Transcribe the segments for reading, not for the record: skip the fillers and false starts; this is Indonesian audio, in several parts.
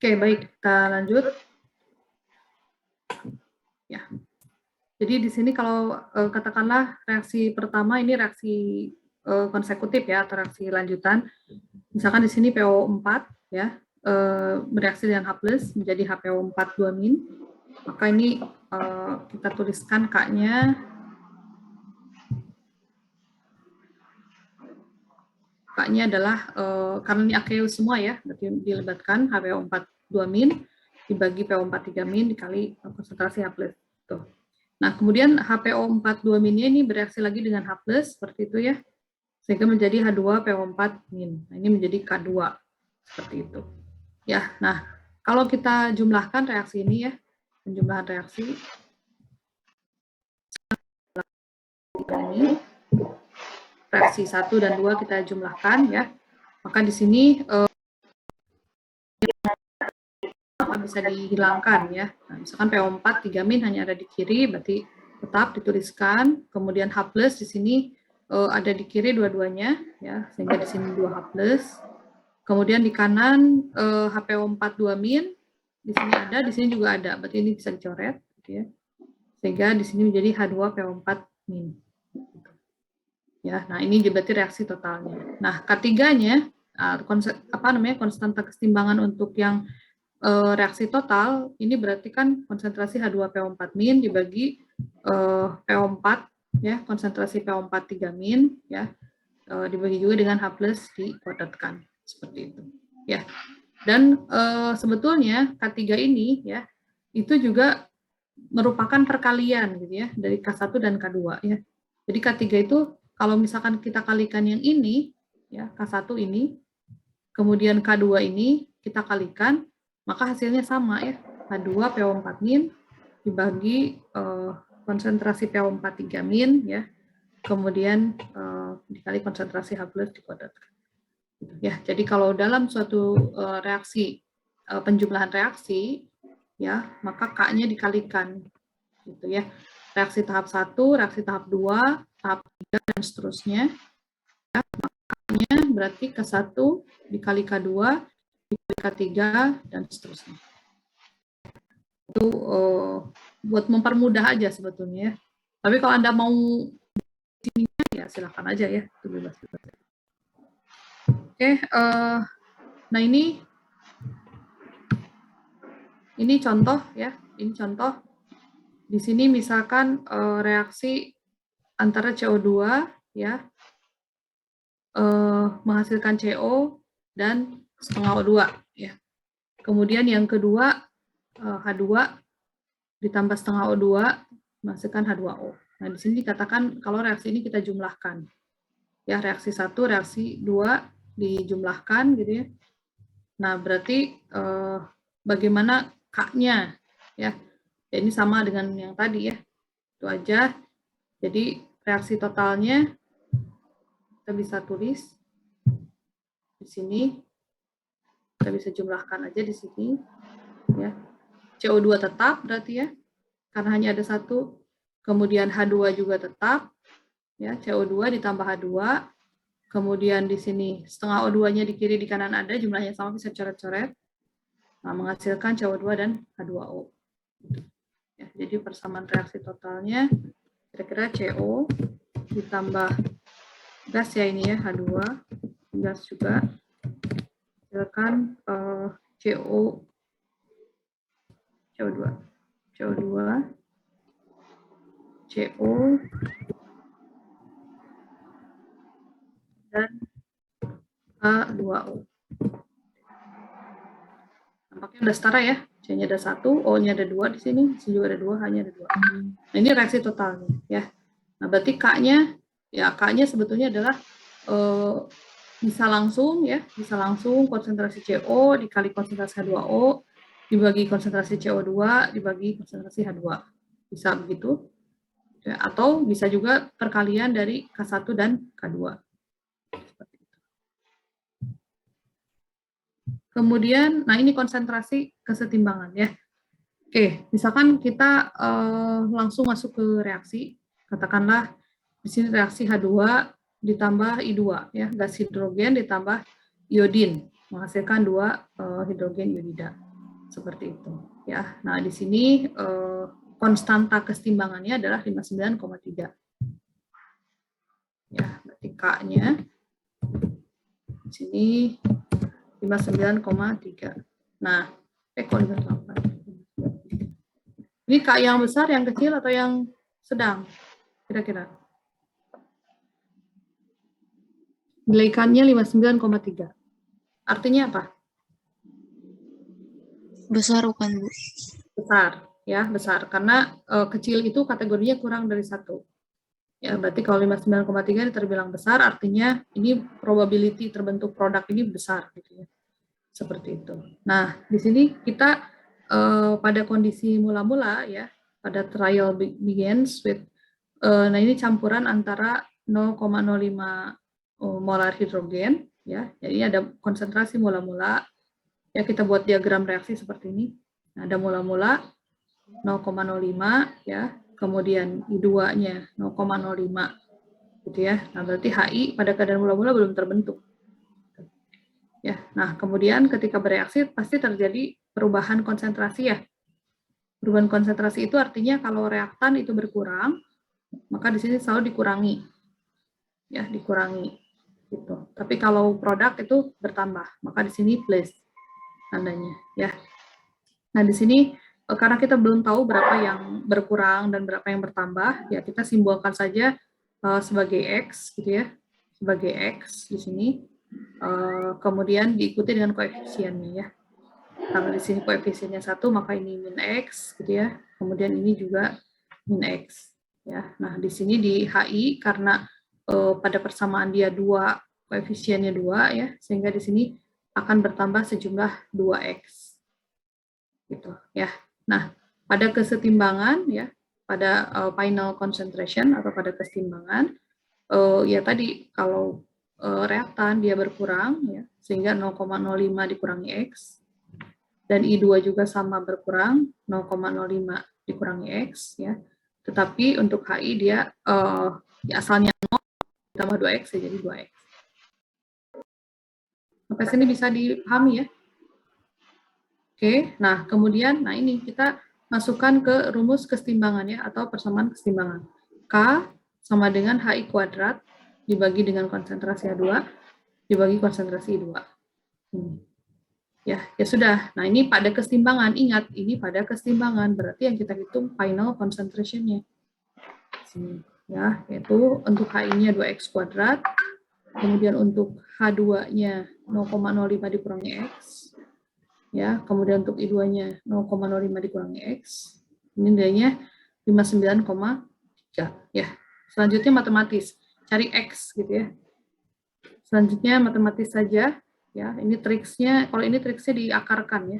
Oke, baik, kita lanjut. Ya. Jadi di sini kalau katakanlah reaksi pertama ini reaksi konsekutif ya, atau reaksi lanjutan. Misalkan di sini PO4 ya, bereaksi dengan H+ menjadi HPO4 2-. Maka ini kita tuliskan K-nya. K-nya adalah karena ini aqueous semua ya, berarti dilibatkan HPO4 2- dibagi PO4 3- dikali konsentrasi H+. Tuh. Nah, kemudian HPO4 2- ini bereaksi lagi dengan H+ seperti itu ya, sehingga menjadi H2PO4-. Nah, ini menjadi K2 seperti itu. Ya, nah kalau kita jumlahkan reaksi ini ya, penjumlahan reaksi ini, reaksi 1 dan 2 kita jumlahkan ya, maka di sini bisa dihilangkan ya. Nah, misalkan PO4 3- hanya ada di kiri, berarti tetap dituliskan. Kemudian H+ di sini ada di kiri dua-duanya ya, sehingga di sini 2H+. Kemudian di kanan HPO4 2- di sini ada, di sini juga ada, berarti ini bisa dicoret gitu ya. Sehingga di sini menjadi H2PO4-. Ya, nah ini berarti reaksi totalnya. Nah, K3-nya konstanta kesetimbangan untuk yang reaksi total ini berarti kan konsentrasi H2PO4- dibagi PO4 ya, konsentrasi PO4 3- ya, dibagi juga dengan H+ dikuadratkan seperti itu ya. Dan sebetulnya K3 ini ya itu juga merupakan perkalian gitu ya dari K1 dan K2 ya. Jadi K3 itu kalau misalkan kita kalikan yang ini ya, K1 ini kemudian K2 ini kita kalikan, maka hasilnya sama ya, H2PO4- dibagi konsentrasi PO4 3- ya, kemudian dikali konsentrasi H+ dikuadratkan. Ya, jadi kalau dalam suatu reaksi penjumlahan reaksi ya, maka K-nya dikalikan gitu ya. Reaksi tahap 1, reaksi tahap 2, tahap 3 dan seterusnya. Ya, makanya berarti K1 dikali K2 dikali K3 dan seterusnya. Itu buat mempermudah aja sebetulnya ya. Tapi kalau Anda mau sininya ya silahkan aja ya, itu bebas. Oke, nah ini contoh ya, ini contoh. Di sini misalkan reaksi antara CO2 ya menghasilkan CO dan setengah O2 ya. Kemudian yang kedua H2 ditambah setengah O2 menghasilkan H2O. Nah, di sini dikatakan kalau reaksi ini kita jumlahkan. Ya, reaksi 1, reaksi 2 dijumlahkan gitu ya. Nah, berarti bagaimana K-nya ya. Ya, ini sama dengan yang tadi ya. Itu aja. Jadi reaksi totalnya kita bisa tulis di sini. Kita bisa jumlahkan aja di sini ya. CO2 tetap berarti ya. Karena hanya ada satu. Kemudian H2 juga tetap ya, CO2 ditambah H2. Kemudian di sini setengah O2-nya di kiri di kanan ada, jumlahnya sama bisa coret-coret. Nah, menghasilkan CO2 dan H2O. Ya, jadi persamaan reaksi totalnya kira-kira CO ditambah gas ya ini ya, H2, gas juga, silakan CO2, CO, dan H2O. Nampaknya udah setara ya, C-nya ada 1, O-nya ada 2 di sini, C juga ada 2, H-nya ada 2. Nah, ini reaksi totalnya ya. Nah, berarti K-nya, ya K-nya sebetulnya adalah bisa langsung ya, bisa langsung konsentrasi CO dikali konsentrasi H2O dibagi konsentrasi CO2 dibagi konsentrasi H2. Bisa begitu. Ya, atau bisa juga perkalian dari K1 dan K2. Kemudian, nah ini konsentrasi kesetimbangan ya. Oke, misalkan kita langsung masuk ke reaksi, katakanlah di sini reaksi H2 ditambah I2 ya, gas hidrogen ditambah iodin menghasilkan 2 hidrogen iodida. Seperti itu ya. Nah, di sini konstanta kesetimbangannya adalah 59,3. Ya, berarti K-nya di sini 59,3. Nah, kok 58. Ini K yang besar, yang kecil, atau yang sedang? Kira-kira. Nilai K-nya 59,3. Artinya apa? Besar bukan, Bu? Besar, ya, besar. Karena kecil itu kategorinya kurang dari 1. Ya, berarti kalau 59,3 ini terbilang besar, artinya ini probability terbentuk produk ini besar, gitu ya. Seperti itu. Nah, di sini kita pada kondisi mula-mula, ya, pada trial begins with, nah ini campuran antara 0,05 molar hidrogen, ya, jadi ada konsentrasi mula-mula, ya kita buat diagram reaksi seperti ini. Nah, ada mula-mula 0,05, ya, kemudian I2-nya 0,05, gitu ya. Nah, berarti HI pada keadaan mula-mula belum terbentuk. Ya, nah kemudian ketika bereaksi pasti terjadi perubahan konsentrasi ya. Perubahan konsentrasi itu artinya kalau reaktan itu berkurang, maka di sini selalu dikurangi. Ya, dikurangi gitu. Tapi kalau produk itu bertambah, maka di sini plus tandanya ya. Nah, di sini karena kita belum tahu berapa yang berkurang dan berapa yang bertambah, ya kita simbolkan saja sebagai X gitu ya. Sebagai X di sini. Kemudian diikuti dengan koefisiennya ya. Karena di sini koefisiennya 1, maka ini min X gitu ya. Kemudian ini juga min X ya. Nah, di sini di HI karena pada persamaan dia 2, koefisiennya 2 ya, sehingga di sini akan bertambah sejumlah 2X. Gitu ya. Nah, pada kesetimbangan ya, pada final concentration atau pada kesetimbangan ya tadi kalau reaktan dia berkurang ya, sehingga 0,05 dikurangi X, dan I2 juga sama berkurang 0,05 dikurangi X ya. Tetapi untuk HI dia ya asalnya 0 ditambah 2X ya jadi 2X. Sampai sini bisa dipahami ya? Oke, nah kemudian nah ini kita masukkan ke rumus kesetimbangan ya atau persamaan kesetimbangan. K sama dengan HI kuadrat dibagi dengan konsentrasi H2 dibagi konsentrasi I2. Ya sudah. Nah, ini pada kesetimbangan. Ingat, ini pada kesetimbangan. Berarti yang kita hitung final concentration-nya. Ya, yaitu untuk HI-nya 2X kuadrat. Kemudian untuk H2-nya 0,05 dikurangi X. Ya, kemudian untuk I2-nya 0,05 dikurangi X. Ini nilainya 59,3. Ya. Selanjutnya matematis. Cari X gitu ya. Selanjutnya matematis saja. Ya, ini triksnya, kalau ini triksnya diakarkan ya.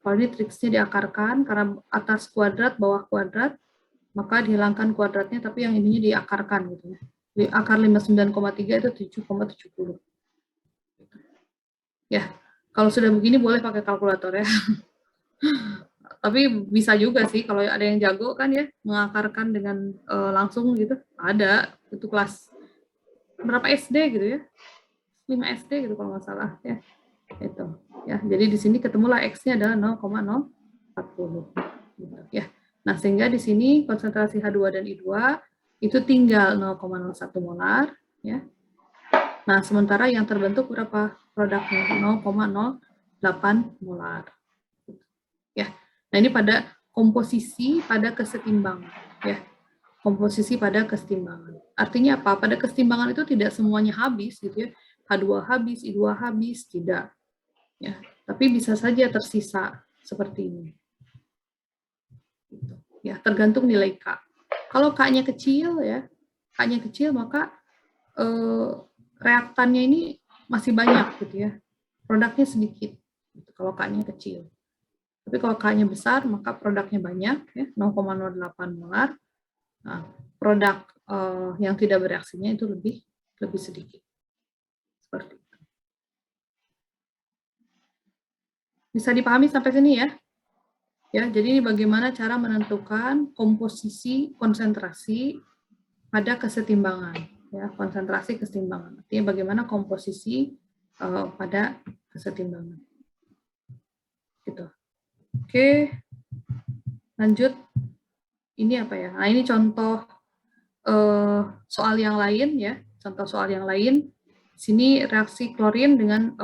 Kalau ini triksnya diakarkan, karena atas kuadrat, bawah kuadrat, maka dihilangkan kuadratnya, tapi yang ininya diakarkan gitu ya. Di akar 59,3 itu 7,70. Ya, kalau sudah begini boleh pakai kalkulator ya. Tapi bisa juga sih, kalau ada yang jago kan ya, mengakarkan dengan langsung gitu. Ada, itu kelas berapa SD gitu ya. 5 SD gitu kalau nggak salah ya. Itu ya, jadi di sini ketemulah X-nya adalah 0,040 gitu, ya. Nah, sehingga di sini konsentrasi H2 dan I2 itu tinggal 0,01 molar ya. Nah, sementara yang terbentuk berapa produknya? 0,08 molar ya. Nah, ini pada komposisi pada kesetimbangan ya. Komposisi pada kesetimbangan. Artinya apa? Pada kesetimbangan itu tidak semuanya habis gitu ya. H2 habis, I2 habis, tidak. Ya, tapi bisa saja tersisa seperti ini. Ya, tergantung nilai K. Kalau K-nya kecil ya, K-nya kecil maka reaktannya ini masih banyak gitu ya. Produknya sedikit. Gitu, kalau K-nya kecil. Tapi kalau K-nya besar maka produknya banyak ya, 0,08 molar. Nah, produk yang tidak bereaksinya itu lebih sedikit. Seperti itu. Bisa dipahami sampai sini ya? Ya, jadi bagaimana cara menentukan komposisi konsentrasi pada kesetimbangan, ya, konsentrasi kesetimbangan. Artinya bagaimana komposisi pada kesetimbangan. Gitu. Oke, lanjut. Ini apa ya? Nah, ini contoh soal yang lain ya. Contoh soal yang lain. Sini reaksi klorin dengan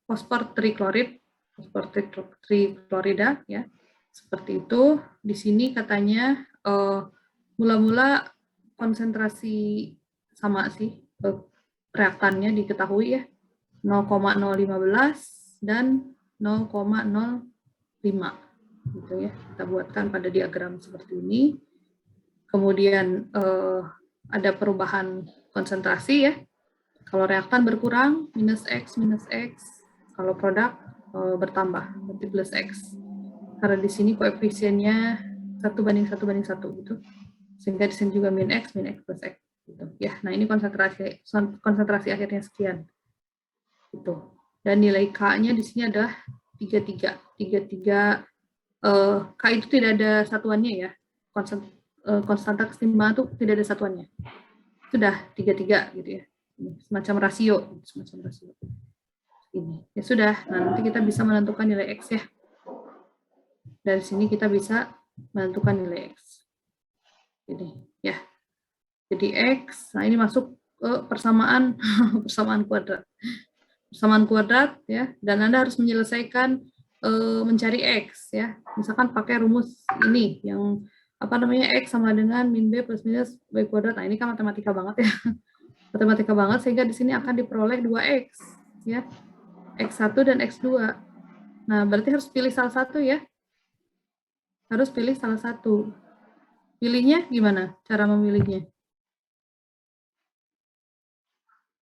fosfor triklorid, fosfor triklorida ya. Seperti itu. Di sini katanya mula-mula konsentrasi sama sih reaktannya diketahui ya, 0,015 dan 0,05 gitu ya. Kita buatkan pada diagram seperti ini. Kemudian ada perubahan konsentrasi ya. Kalau reaktan berkurang minus X. Kalau produk bertambah berarti plus X. Karena di sini koefisiennya 1:1:1 gitu. Sehingga di sini juga min X plus X gitu. Ya, nah ini konsentrasi akhirnya sekian. Gitu. Dan nilai K-nya di sini adalah 33. K itu tidak ada satuannya ya. Konstanta kesetimbangan itu tidak ada satuannya. Sudah 33 gitu ya. Semacam rasio. Ini. Ya sudah, nah, nanti kita bisa menentukan nilai X ya. Dari sini kita bisa menentukan nilai X. Jadi ya. Jadi X, nah ini masuk ke persamaan kuadrat. Persamaan kuadrat ya, dan Anda harus menyelesaikan mencari X ya. Misalkan pakai rumus ini yang apa namanya, X sama dengan min B plus minus B kuadrat. Nah, ini kan matematika banget ya. Matematika banget, sehingga di sini akan diperoleh 2X ya. X1 dan X2. Nah, berarti harus pilih salah satu ya. Harus pilih salah satu. Pilihnya gimana? Cara memilihnya?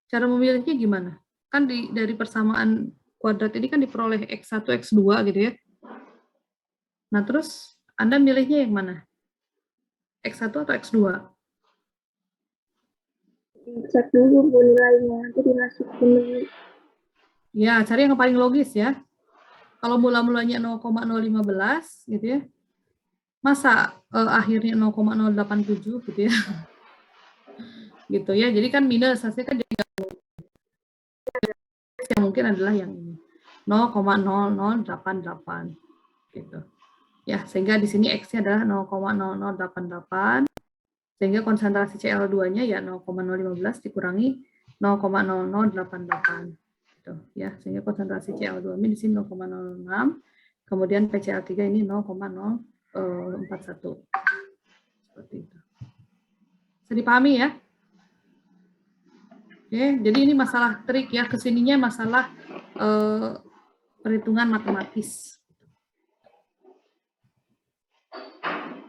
Cara memilihnya gimana? Kan dari persamaan kuadrat ini kan diperoleh X1, X2 gitu ya. Nah, terus Anda milihnya yang mana? X1 atau X2? Cek dulu nilainya, nanti dimasukin. Ya, cari yang paling logis ya. Kalau mula-mulanya 0,015 gitu ya. Masa akhirnya 0,087 gitu ya. Gitu ya. Jadi kan minus hasilnya kan jadi yang mungkin adalah yang ini. 0,0088 gitu. Ya, sehingga di sini X-nya adalah 0,0088. Sehingga konsentrasi Cl2-nya ya 0,015 dikurangi 0,0088 gitu ya. Sehingga konsentrasi Cl2 di sini 0,06, kemudian PCl3 ini 0,041. Seperti itu. Bisa dipahami ya? Oke, jadi ini masalah trik ya, kesininya masalah perhitungan matematis.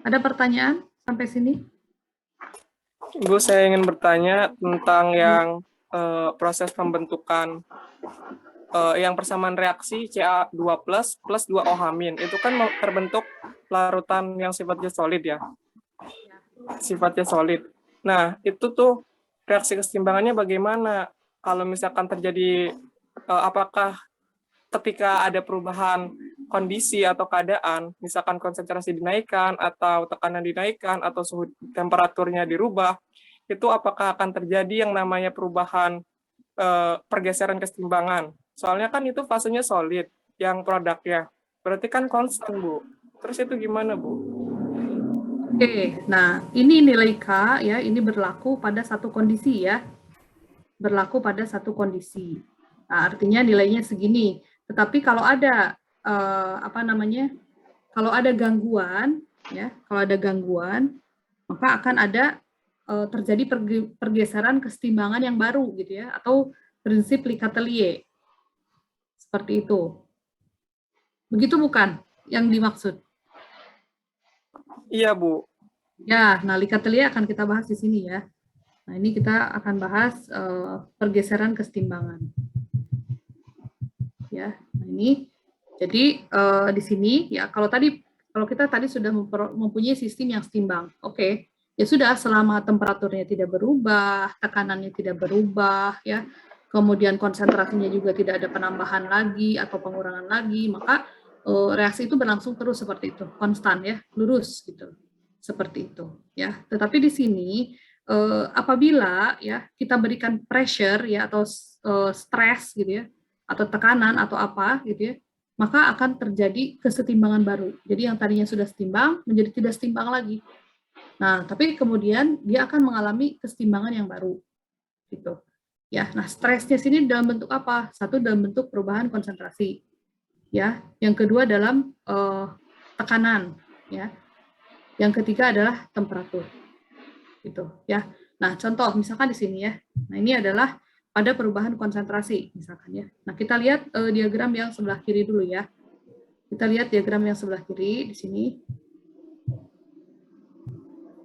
Ada pertanyaan sampai sini? Ibu, saya ingin bertanya tentang yang proses pembentukan yang persamaan reaksi Ca2 plus 2OH-. Itu kan terbentuk larutan yang sifatnya solid ya. Sifatnya solid. Nah, itu tuh reaksi kesetimbangannya bagaimana? Kalau misalkan terjadi, apakah ketika ada perubahan kondisi atau keadaan, misalkan konsentrasi dinaikkan atau tekanan dinaikkan atau suhu temperaturnya dirubah, itu apakah akan terjadi yang namanya perubahan pergeseran kesetimbangan? Soalnya kan itu fasenya solid, yang produknya. Berarti kan konstan, Bu. Terus itu gimana, Bu? Oke, nah ini nilai K ya, ini berlaku pada satu kondisi ya. Berlaku pada satu kondisi. Nah, artinya nilainya segini. Tetapi kalau ada apa namanya? Kalau ada gangguan ya, kalau ada gangguan, maka akan ada terjadi pergeseran kesetimbangan yang baru gitu ya, atau prinsip Lecatelier. Seperti itu. Begitu bukan yang dimaksud? Iya, Bu. Ya, nah Lecatelier akan kita bahas di sini ya. Nah, ini kita akan bahas pergeseran kesetimbangan. Ya, nah ini jadi di sini ya kalau kita tadi sudah mempunyai sistem yang setimbang. Oke. Ya sudah, selama temperaturnya tidak berubah, tekanannya tidak berubah ya. Kemudian konsentrasinya juga tidak ada penambahan lagi atau pengurangan lagi, maka reaksi itu berlangsung terus seperti itu, konstan ya, lurus gitu. Seperti itu ya. Tetapi di sini apabila ya kita berikan pressure ya atau stres gitu ya, atau tekanan atau apa gitu ya, maka akan terjadi kesetimbangan baru. Jadi yang tadinya sudah setimbang menjadi tidak setimbang lagi. Nah, tapi kemudian dia akan mengalami kesetimbangan yang baru. Gitu. Ya, nah stresnya sini dalam bentuk apa? Satu dalam bentuk perubahan konsentrasi. Ya, yang kedua dalam tekanan, ya. Yang ketiga adalah temperatur. Gitu, ya. Nah, contoh misalkan di sini ya. Nah, ini adalah pada perubahan konsentrasi misalkan ya. Nah, kita lihat diagram yang sebelah kiri dulu ya. Kita lihat diagram yang sebelah kiri di sini.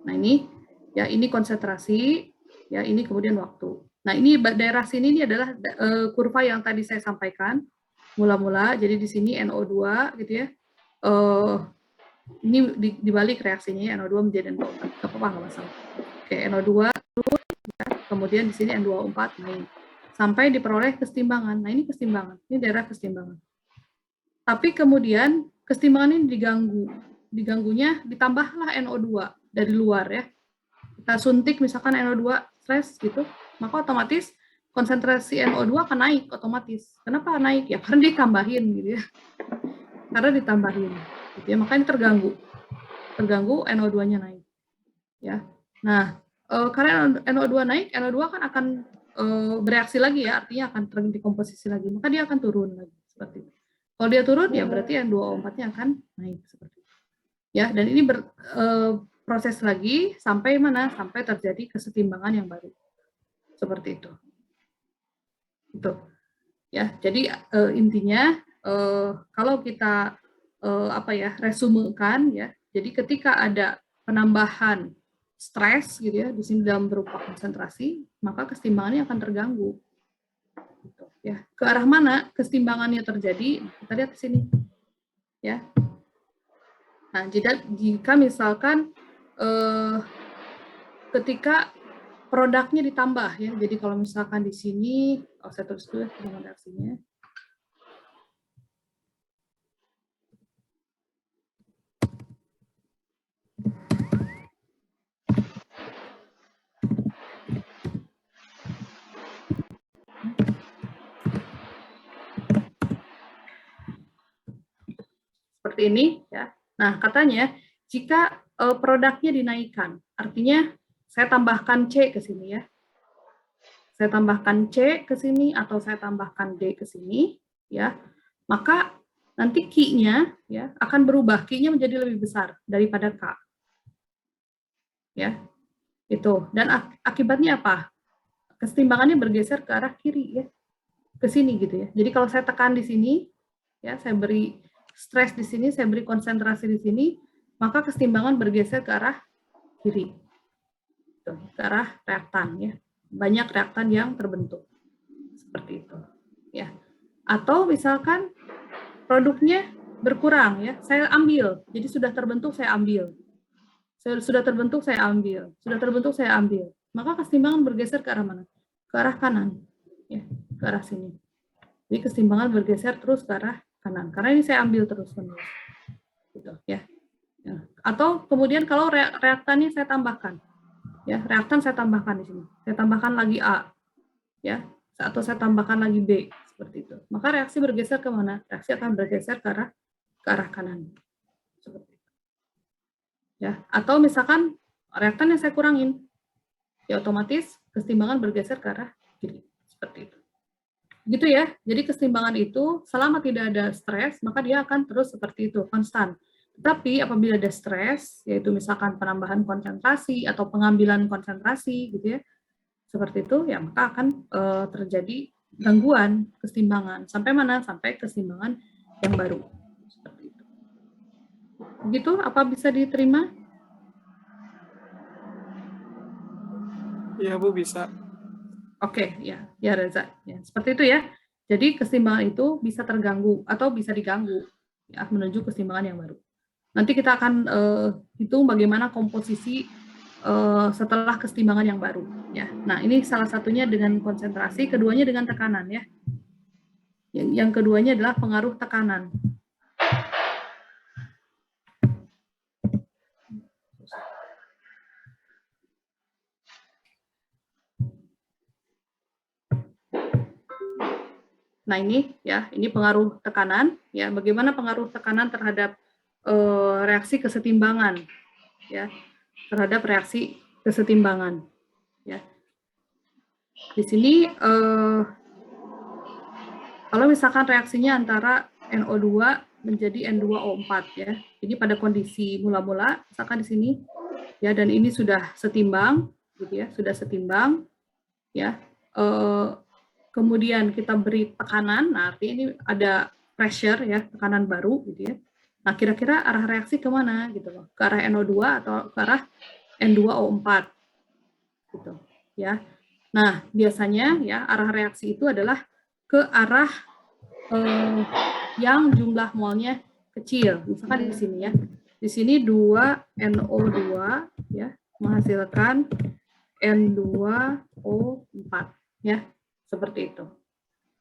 Nah, ini ya ini konsentrasi, ya ini kemudian waktu. Nah, ini daerah sini ini adalah kurva yang tadi saya sampaikan mula-mula. Jadi di sini NO2 gitu ya. Ini dibalik reaksinya NO2 menjadi NO4. Enggak apa-apa, enggak masalah. Oke, NO2 ya, kemudian di sini N24 naik sampai diperoleh kesetimbangan. Nah, ini kesetimbangan. Ini daerah kesetimbangan. Tapi kemudian kesetimbangan ini diganggu. Diganggunya ditambahlah NO2 dari luar ya. Kita suntik misalkan NO2 stres gitu, maka otomatis konsentrasi NO2 akan naik otomatis. Kenapa naik? Ya karena ditambahin gitu ya. Karena ditambahin gitu ya, makanya terganggu. Terganggu NO2-nya naik. Ya. Nah, karena NO2 naik, NO2 kan akan bereaksi lagi ya, artinya akan terdekomposisi lagi, maka dia akan turun lagi seperti itu. Kalau dia turun ya berarti N2O4-nya akan naik seperti itu. Ya, dan ini proses lagi sampai mana? Sampai terjadi kesetimbangan yang baru. Seperti itu. Itu. Ya, jadi intinya kalau kita resumekan ya. Jadi ketika ada penambahan stres gitu ya di sini dalam berupa konsentrasi, maka kesetimbangannya akan terganggu. Gitu, ya. Ke arah mana kesetimbangannya terjadi? Kita lihat di sini. Ya. Nah, jika misalkan ketika produknya ditambah ya. Jadi kalau misalkan di sini, saya tulis dulu ya reaksinya. Seperti ini ya. Nah, katanya jika produknya dinaikkan, artinya saya tambahkan C ke sini ya. Saya tambahkan C ke sini atau saya tambahkan D ke sini ya. Maka nanti Q-nya ya akan berubah, Q-nya menjadi lebih besar daripada K. Ya. Itu. Dan akibatnya apa? Kesetimbangannya bergeser ke arah kiri ya. Ke sini gitu ya. Jadi kalau saya tekan di sini ya, saya beri stres di sini, saya beri konsentrasi di sini, maka kesetimbangan bergeser ke arah kiri. Tuh, ke arah reaktan ya. Banyak reaktan yang terbentuk. Seperti itu. Ya. Atau misalkan produknya berkurang ya, saya ambil. Jadi sudah terbentuk saya ambil. Sudah terbentuk saya ambil. Sudah terbentuk saya ambil. Maka kesetimbangan bergeser ke arah mana? Ke arah kanan. Ya, ke arah sini. Jadi kesetimbangan bergeser terus ke arah kanan. Karena ini saya ambil terus-menerus. Gitu, ya. Atau kemudian kalau reaktannya saya tambahkan. Ya, reaktan saya tambahkan di sini. Saya tambahkan lagi A. Ya, atau saya tambahkan lagi B seperti itu. Maka reaksi bergeser ke mana? Reaksi akan bergeser ke arah kanan. Seperti itu. Ya, atau misalkan reaktan yang saya kurangin. Ya otomatis kesetimbangan bergeser ke arah kiri. Seperti itu. Gitu ya. Jadi kesetimbangan itu selama tidak ada stres, maka dia akan terus seperti itu, konstan. Tetapi apabila ada stres, yaitu misalkan penambahan konsentrasi atau pengambilan konsentrasi gitu ya, seperti itu, ya maka akan terjadi gangguan kesetimbangan. Sampai mana? Sampai kesetimbangan yang baru. Seperti itu. Begitu, apa bisa diterima? Iya, Bu, bisa. Oke, ya Reza. Ya, seperti itu ya. Jadi kesetimbangan itu bisa terganggu atau bisa diganggu ya, menuju kesetimbangan yang baru. Nanti kita akan hitung bagaimana komposisi setelah kesetimbangan yang baru. Ya, nah ini salah satunya dengan konsentrasi, keduanya dengan tekanan ya. Yang keduanya adalah pengaruh tekanan. Nah, ini ya, ini pengaruh tekanan ya. Bagaimana pengaruh tekanan terhadap reaksi kesetimbangan ya, terhadap reaksi kesetimbangan ya. Di sini kalau misalkan reaksinya antara NO2 menjadi N2O4 ya. Jadi pada kondisi mula-mula misalkan di sini ya, dan ini sudah setimbang gitu ya, sudah setimbang ya. Kemudian kita beri tekanan, nah artinya ini ada pressure ya, tekanan baru gitu ya. Nah, kira-kira arah reaksi kemana gitu loh, ke arah NO2 atau ke arah N2O4 gitu ya. Nah, biasanya ya arah reaksi itu adalah ke arah yang jumlah molnya kecil. Misalkan di sini ya. Di sini 2NO2 ya menghasilkan N2O4 ya. Seperti itu.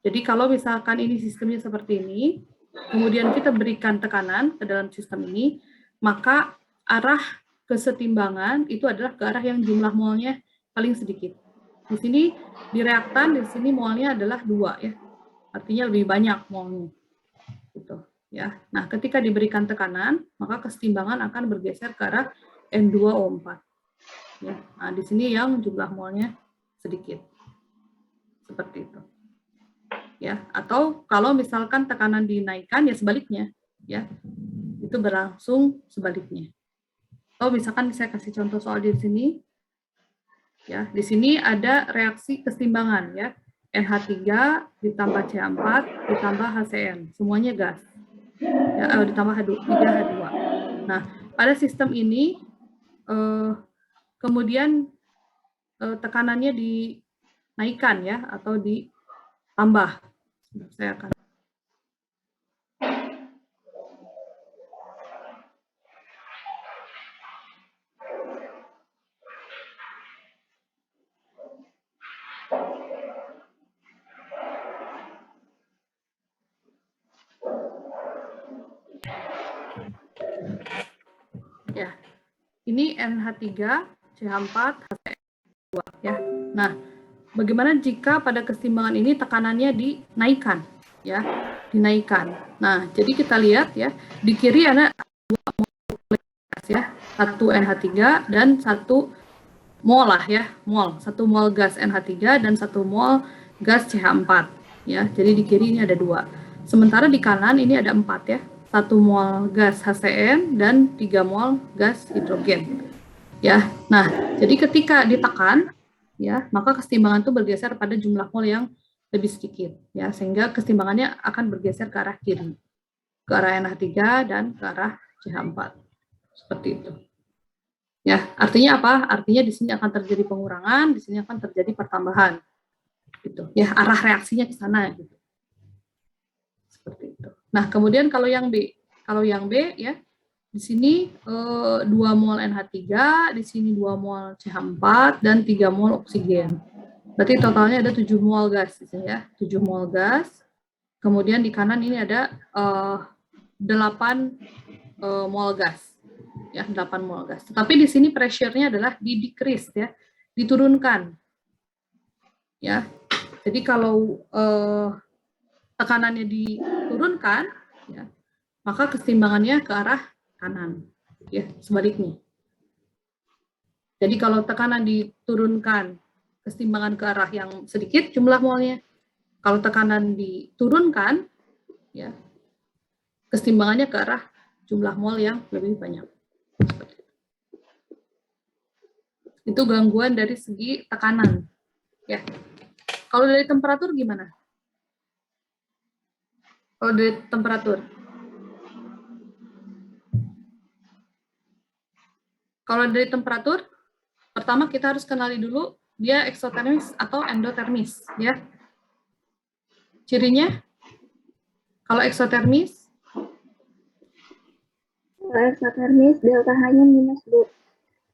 Jadi kalau misalkan ini sistemnya seperti ini, kemudian kita berikan tekanan ke dalam sistem ini, maka arah kesetimbangan itu adalah ke arah yang jumlah molnya paling sedikit. Di sini di reaktan, di sini molnya adalah 2 ya. Artinya lebih banyak molnya. Gitu ya. Nah, ketika diberikan tekanan, maka kesetimbangan akan bergeser ke arah N2O4. Ya. Nah, di sini yang jumlah molnya sedikit. Seperti itu. Ya, atau kalau misalkan tekanan dinaikkan ya sebaliknya, ya. Itu berlangsung sebaliknya. Atau misalkan saya kasih contoh soal di sini. Ya, di sini ada reaksi kesetimbangan ya. NH3 ditambah CH4 ditambah HCN, semuanya gas. Ya, ditambah H3H2. Nah, pada sistem ini kemudian tekanannya dinaikkan ya atau ditambah. Saya akan ya. Ini NH3, CH4, HCN2 ya. Nah, bagaimana jika pada kesetimbangan ini tekanannya dinaikkan ya, dinaikkan. Nah, jadi kita lihat ya, di kiri ada 2 mol gas ya, 1 NH3 dan 1 mol lah ya, mol, 1 mol gas NH3 dan 1 mol gas CH4 ya. Jadi di kiri ini ada 2. Sementara di kanan ini ada 4 ya. 1 mol gas HCN dan 3 mol gas hidrogen. Ya. Nah, jadi ketika ditekan ya, maka kesetimbangan itu bergeser pada jumlah mol yang lebih sedikit ya, sehingga kesetimbangannya akan bergeser ke arah kiri. Ke arah NH3 dan ke arah CH4. Seperti itu. Ya, artinya apa? Artinya di sini akan terjadi pengurangan, di sini akan terjadi pertambahan. Gitu. Ya, arah reaksinya ke sana gitu. Seperti itu. Nah, kemudian kalau yang B ya, di sini 2 mol NH3, di sini 2 mol CH4 dan 3 mol oksigen. Berarti totalnya ada 7 mol gas di sini ya, 7 mol gas. Kemudian di kanan ini ada 8 mol gas. Ya, 8 mol gas. Tetapi di sini pressure-nya adalah di-decrease ya, diturunkan. Ya. Jadi kalau tekanannya diturunkan ya, maka kesetimbangannya ke arah kanan ya, sebaliknya. Jadi kalau tekanan diturunkan, kesetimbangan ke arah yang sedikit jumlah molnya. Kalau tekanan diturunkan ya, kesetimbangannya ke arah jumlah mol yang lebih banyak. Itu gangguan dari segi tekanan ya. Kalau dari temperatur gimana? Kalau dari temperatur. Kalau dari temperatur, pertama kita harus kenali dulu dia eksotermis atau endotermis ya. Cirinya, kalau eksotermis, delta H-nya minus 2.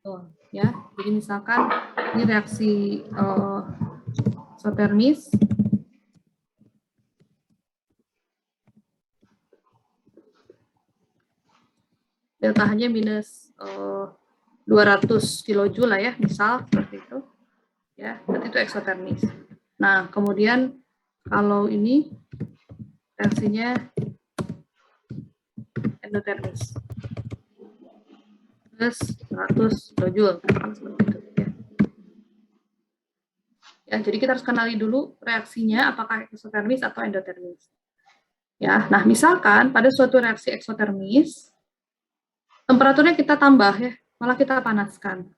oh, ya. Jadi misalkan ini reaksi eksotermis, delta H-nya minus 200 kilojoule lah ya, misal seperti itu. Ya, berarti itu eksotermis. Nah, kemudian Kalau ini reaksinya endotermis. Plus 100 kilojul, seperti itu ya. Ya, jadi kita harus kenali dulu reaksinya apakah eksotermis atau endotermis. Ya, nah misalkan pada suatu reaksi eksotermis temperaturnya kita tambah ya, malah kita panaskan.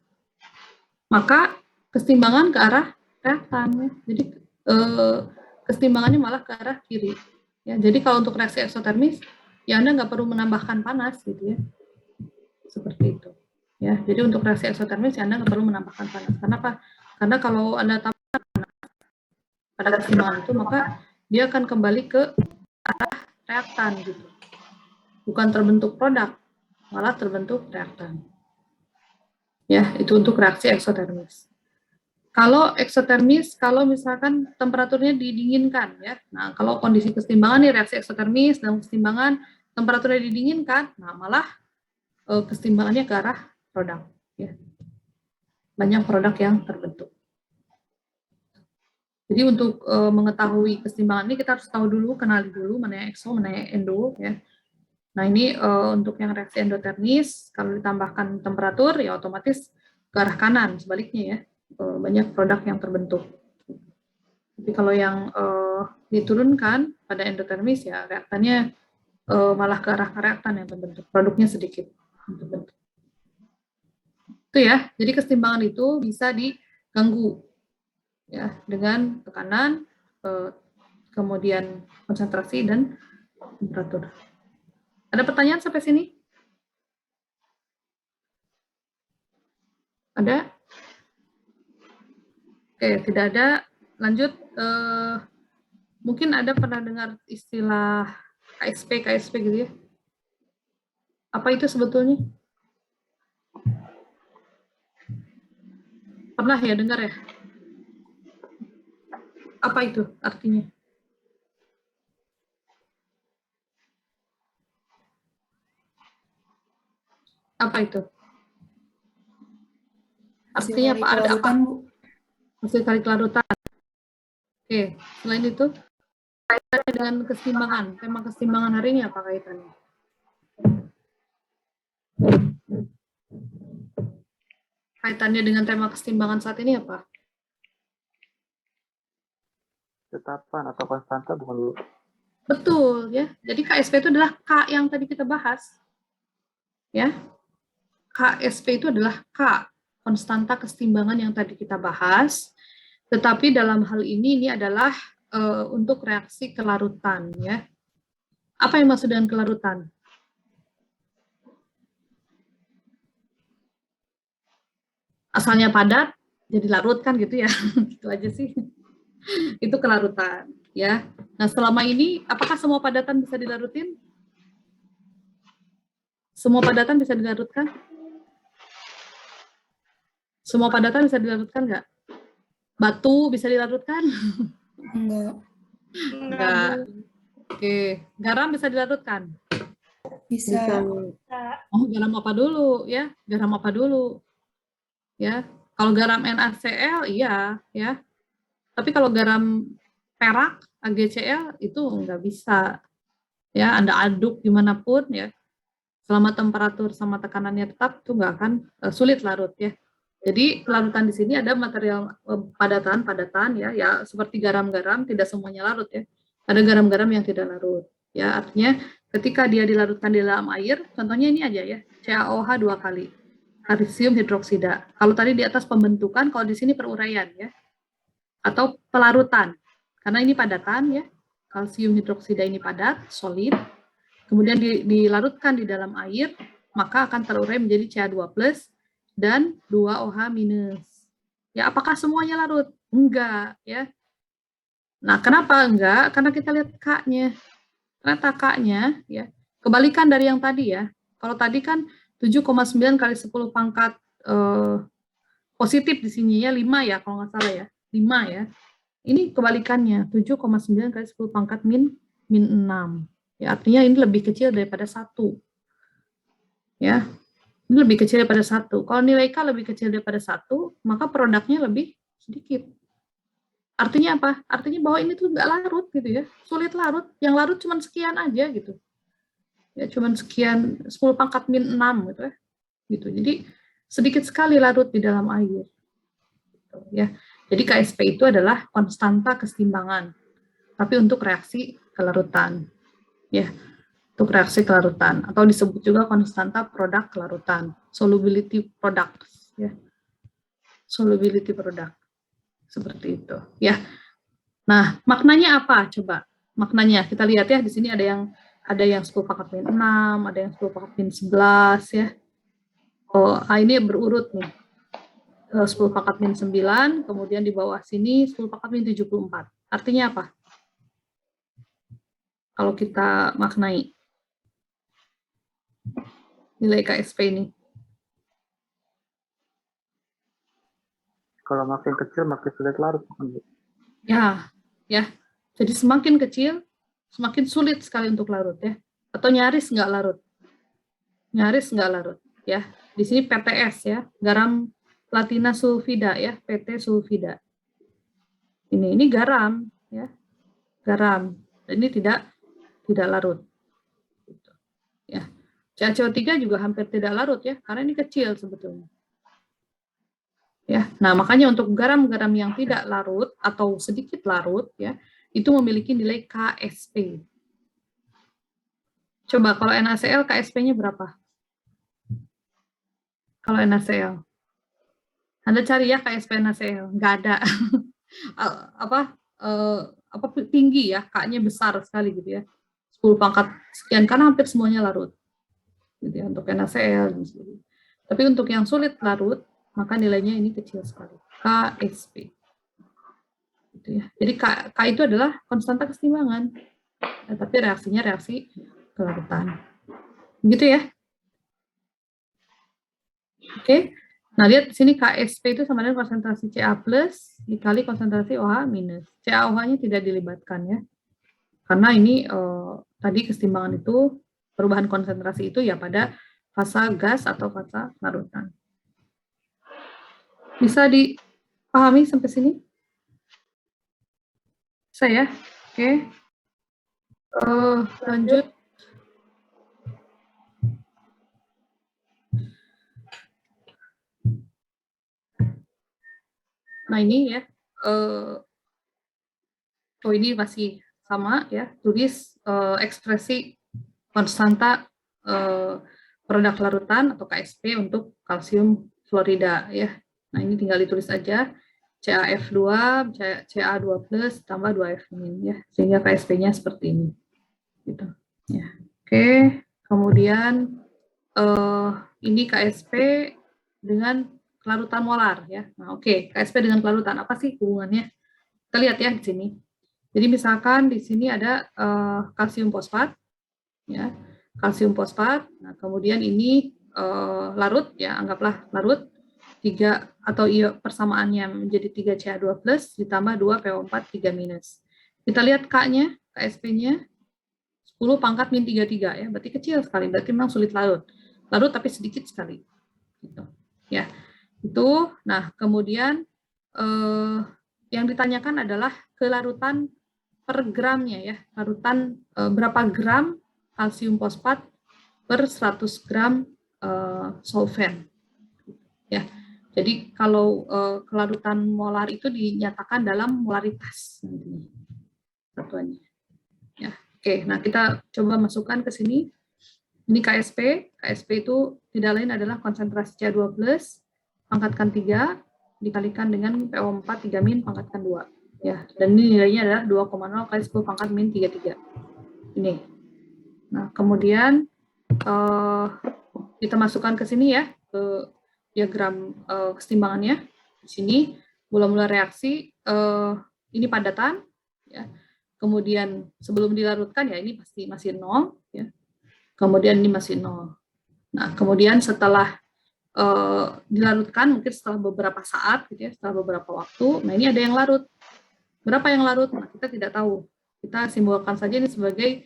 Maka kesetimbangan ke arah reaktan ya. Jadi kesetimbangannya malah ke arah kiri. Ya, jadi kalau untuk reaksi eksotermis ya Anda nggak perlu menambahkan panas gitu ya. Seperti itu. Ya, jadi untuk reaksi eksotermis ya Anda nggak perlu menambahkan panas. Kenapa? Karena kalau Anda tambahkan panas pada kesetimbangan itu, maka dia akan kembali ke arah reaktan gitu. Bukan terbentuk produk, malah terbentuk reaktan. Ya, itu untuk reaksi eksotermis. Kalau eksotermis, kalau misalkan temperaturnya didinginkan ya. Nah, kalau kondisi kesetimbangan nih reaksi eksotermis dalam kesetimbangan temperaturnya didinginkan, nah malah kesetimbangannya ke arah produk ya. Banyak produk yang terbentuk. Jadi untuk mengetahui kesetimbangan ini kita harus tahu dulu, kenali dulu mana yang ekso, mana yang endo ya. Nah, ini untuk yang reaksi endotermis kalau ditambahkan temperatur ya otomatis ke arah kanan, sebaliknya ya. Banyak produk yang terbentuk. Tapi kalau yang diturunkan pada endotermis ya reaktannya malah ke arah reaktan yang terbentuk, produknya sedikit terbentuk. Itu ya, jadi kesetimbangan itu bisa diganggu ya dengan tekanan, kemudian konsentrasi dan temperatur. Ada pertanyaan sampai sini? Ada? Oke, tidak ada. Lanjut. Mungkin ada pernah dengar istilah KSP gitu ya? Apa itu sebetulnya? Pernah ya dengar ya? Apa itu artinya? Apa itu? Artinya apa? Ada apa? Hasil kali kelarutan. Oke, selain itu, kaitannya dengan kesetimbangan. Tema kesetimbangan hari ini apa kaitannya? Kaitannya dengan tema kesetimbangan saat ini apa? Tetapan atau konstanta bukan dulu. Betul ya. Jadi KSP itu adalah K yang tadi kita bahas. Ya. KSP itu adalah K, konstanta kesetimbangan yang tadi kita bahas. Tetapi dalam hal ini adalah untuk reaksi kelarutan ya. Apa yang maksud dengan kelarutan? Asalnya padat jadi larut kan gitu ya. Gitu aja sih. Itu kelarutan ya. Nah, selama ini apakah semua padatan bisa dilarutin? Semua padatan bisa dilarutkan? Semua padatan bisa dilarutkan nggak? Batu bisa dilarutkan? Enggak. Oke, garam bisa dilarutkan? Bisa. Oh, garam apa dulu ya? Garam apa dulu? Ya, kalau garam NaCl iya ya. Tapi kalau garam perak AgCl itu nggak bisa. Ya, Anda aduk dimanapun ya. Selama temperatur sama tekanannya tetap itu nggak akan sulit larut ya. Jadi larutan di sini ada material padatan ya seperti garam-garam tidak semuanya larut ya. Ada garam-garam yang tidak larut ya. Artinya ketika dia dilarutkan di dalam air, contohnya ini aja ya, CaOH 2 kali, kalsium hidroksida. Kalau tadi di atas pembentukan, kalau di sini peruraian ya. Atau pelarutan. Karena ini padatan ya. Kalsium hidroksida ini padat, solid. Kemudian dilarutkan di dalam air, maka akan terurai menjadi Ca2+ dan 2OH-. Ya, apakah semuanya larut? Enggak, ya. Nah, kenapa enggak? Karena kita lihat K-nya. Ternyata K-nya, ya, kebalikan dari yang tadi ya. Kalau tadi kan 7,9 kali 10 pangkat positif di sini ya, 5 ya, kalau nggak salah ya. 5 ya. Ini kebalikannya, 7,9 kali 10 pangkat min 6. Ya, artinya ini lebih kecil daripada 1. Ya, ini lebih kecil daripada 1. Kalau nilai K lebih kecil daripada 1, maka produknya lebih sedikit. Artinya apa? Artinya bahwa ini tuh nggak larut gitu ya, sulit larut. Yang larut cuma sekian aja gitu. Ya, cuma sekian 10 pangkat min 6 gitu ya. Gitu. Jadi sedikit sekali larut di dalam air. Gitu, ya. Jadi KSP itu adalah konstanta kesetimbangan. Tapi untuk reaksi kelarutan. Ya. Untuk reaksi kelarutan atau disebut juga konstanta produk kelarutan, solubility product, ya. Solubility product. Seperti itu, ya. Nah, maknanya apa? Coba. Maknanya kita lihat ya, di sini ada yang 10 pangkat min 6, ada yang 10 pangkat min 11 ya. Oh, ini berurut nih. 10 pangkat min 9, kemudian di bawah sini 10 pangkat min 74. Artinya apa? Kalau kita maknai nilai KSP ini. Kalau makin kecil makin sulit larut, bukan, Bu? Ya, ya. Jadi semakin kecil, semakin sulit sekali untuk larut ya. Atau nyaris nggak larut. Nyaris nggak larut ya. Di sini PTS ya, garam platina sulfida ya, PT sulfida. Ini garam ya. Garam. Ini tidak larut. Gitu. Ya. CaCO3 juga hampir tidak larut ya, karena ini kecil sebetulnya. Ya, nah makanya untuk garam-garam yang tidak larut atau sedikit larut ya, itu memiliki nilai KSP. Coba kalau NaCl KSP-nya berapa? Kalau NaCl, Anda cari ya KSP NaCl, nggak ada. apa tinggi ya, K-nya besar sekali gitu ya, 10 pangkat sekian karena hampir semuanya larut. Gitu ya, untuk NaCl. Tapi untuk yang sulit larut, maka nilainya ini kecil sekali. KSP. Gitu ya. Jadi K itu adalah konstanta kesetimbangan. Ya, tapi reaksinya reaksi kelarutan. Gitu ya. Oke. Nah, lihat di sini KSP itu sama dengan konsentrasi Ca plus dikali konsentrasi OH minus. CaOH-nya tidak dilibatkan ya. Karena ini tadi kesetimbangan itu, perubahan konsentrasi itu ya pada fase gas atau fase larutan. Bisa dipahami sampai sini? Saya, oke. Lanjut. Nah ini ya, ini masih sama ya, tulis ekspresi konstanta produk larutan atau KSP untuk kalsium fluorida ya. Nah ini tinggal ditulis aja CaF2, Ca2 plus tambah 2F min ya, sehingga KSP-nya seperti ini. Gitu. Ya. Oke, kemudian ini KSP dengan kelarutan molar ya. Nah, oke, KSP dengan kelarutan apa sih hubungannya? Kita lihat ya di sini. Jadi misalkan di sini ada kalsium fosfat ya. Kalsium fosfat. Nah, kemudian ini larut ya, anggaplah larut 3 atau persamaannya menjadi 3 Ca2 plus ditambah 2 PO4 3 minus. Kita lihat K-nya, KSP-nya 10 pangkat min 33 ya, berarti kecil sekali, berarti memang sulit larut. Larut tapi sedikit sekali. Gitu. Ya. Itu, nah kemudian yang ditanyakan adalah kelarutan per gramnya ya, larutan berapa gram kalsium fosfat per 100 gram solvent. Ya, jadi kalau kelarutan molar itu dinyatakan dalam molaritas satuannya. Ya, oke. Nah kita coba masukkan ke sini. Ini KSP. KSP itu tidak lain adalah konsentrasi Ca2 plus pangkatkan 3 dikalikan dengan PO4 3 min pangkatkan 2. Ya, dan ini nilainya adalah 2,0 kali 10 pangkat min 33. Ini. Nah, kemudian kita masukkan ke sini ya, ke diagram kesetimbangannya. Di sini mula-mula reaksi ini padatan ya. Kemudian sebelum dilarutkan ya ini pasti masih 0 ya. Kemudian ini masih 0. Nah, kemudian setelah dilarutkan mungkin setelah beberapa saat gitu ya, setelah beberapa waktu. Nah, ini ada yang larut. Berapa yang larut? Nah, kita tidak tahu. Kita simbolkan saja ini sebagai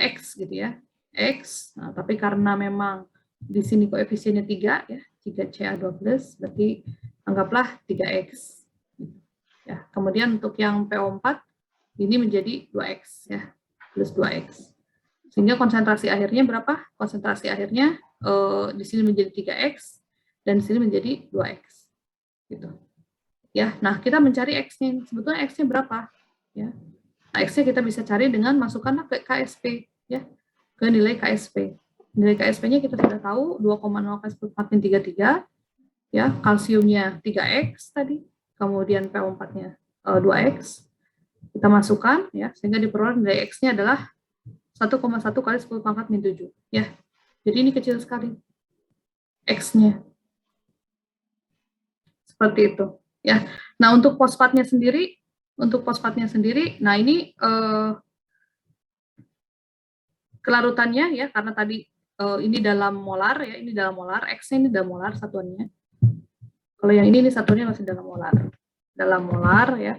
X gitu ya. X. Nah, tapi karena memang di sini koefisiennya 3 ya, 3 Ca2+, berarti anggaplah 3X. Ya, kemudian untuk yang PO4 ini menjadi 2X ya, plus 2X. Sehingga konsentrasi akhirnya berapa? Konsentrasi akhirnya di sini menjadi 3X dan di sini menjadi 2X. Gitu. Ya, nah kita mencari X-nya. Sebetulnya X-nya berapa? Ya. Nah, X-nya kita bisa cari dengan masukkanlah ke KSP ya, ke nilai KSP. Nilai KSP-nya kita sudah tahu 2,0 kali 10 × 33 ya, kalsiumnya 3X tadi, kemudian PO4-nya 2X. Kita masukkan ya, sehingga diperoleh nilai X-nya adalah 1,1 kali 10 pangkat min 7 ya. Jadi ini kecil sekali X-nya. Seperti itu ya. Nah, untuk fosfatnya sendiri, nah ini kelarutannya ya, karena tadi ini dalam molar ya, ini dalam molar, X-nya ini dalam molar satuannya. Kalau yang ini satuannya masih dalam molar ya.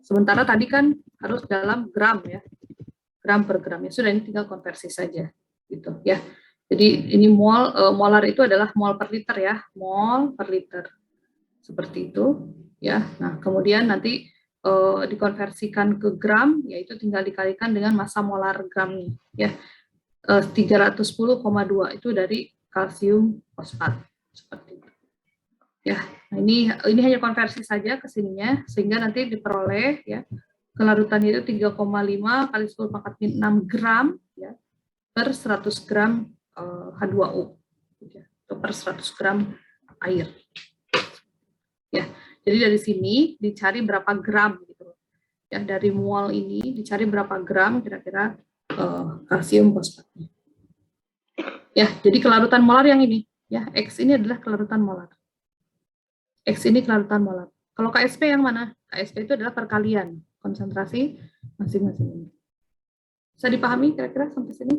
Sementara tadi kan harus dalam gram ya, gram per gram ya. Sudah, ini tinggal konversi saja gitu ya. Jadi ini molar itu adalah mol per liter ya, mol per liter seperti itu ya. Nah, kemudian nanti dikonversikan ke gram, yaitu tinggal dikalikan dengan massa molar gramnya ya. 310,2 itu dari kalsium fosfat seperti itu. Ya, nah ini hanya konversi saja ke sininya, sehingga nanti diperoleh ya kelarutannya itu 3,5 kali 10 pangkat min 6 gram ya per 100 gram H2O ya, atau per 100 gram air. Ya, jadi dari sini dicari berapa gram gitu. Ya, dari mol ini dicari berapa gram kira-kira kalsium fosfatnya. Ya, jadi kelarutan molar yang ini ya, X ini adalah kelarutan molar. X ini kelarutan molar. Kalau KSP yang mana? KSP itu adalah perkalian konsentrasi masing-masing. Bisa dipahami kira-kira sampai sini?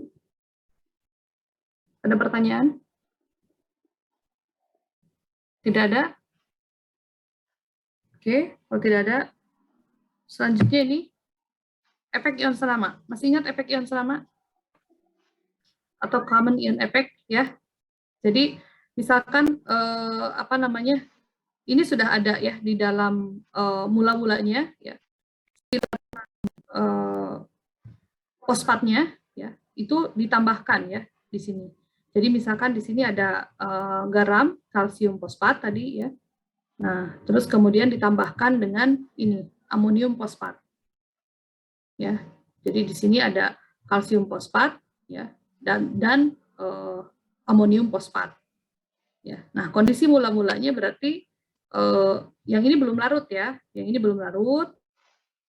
Ada pertanyaan? Tidak ada? Oke, kalau tidak ada, selanjutnya ini efek ion selama. Masih ingat efek ion selama? Atau common ion effect ya? Jadi misalkan ini sudah ada ya di dalam mula-mulanya ya, fosfatnya ya itu ditambahkan ya di sini. Jadi misalkan di sini ada garam kalsium fosfat tadi ya. Nah, terus kemudian ditambahkan dengan ini amonium fosfat. Ya. Jadi di sini ada kalsium fosfat ya dan amonium fosfat. Ya. Nah, kondisi mula-mulanya berarti yang ini belum larut ya. Yang ini belum larut.